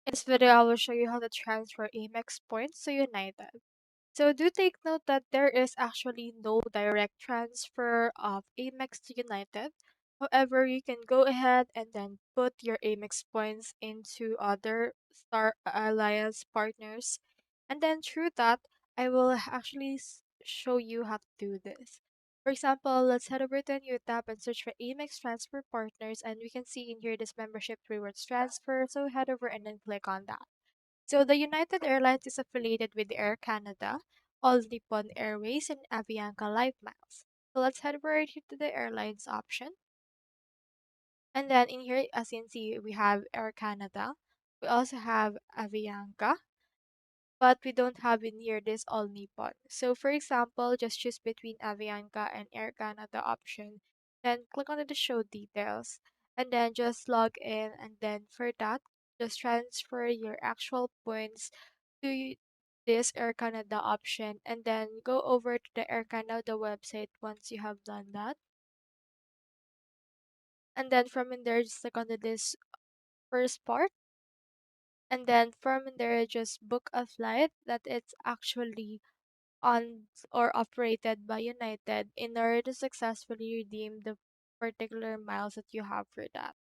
In this video, I will show you how to transfer Amex points to United. So do take note that there is actually no direct transfer of Amex to United. However, you can go ahead and then put your Amex points into other Star Alliance partners. And then through that, I will actually show you how to do this. For example, let's head over to a new tab and search for Amex transfer partners, and we can see in here this membership rewards transfer. So head over and then click on that. So the United Airlines is affiliated with Air Canada, All Nippon Airways, and Avianca Life Miles. So let's head right here to the airlines option. And then in here, as you can see, we have Air Canada. We also have Avianca, but we don't have in here this All Nippon. So for example, just choose between Avianca and Air Canada option. Then click on the show details and then just log in, and then for that, just transfer your actual points to this Air Canada option, and then go over to the Air Canada website once you have done that. And then from in there, just click on this first part, and then from in there, just book a flight that it's actually on or operated by United in order to successfully redeem the particular miles that you have for that.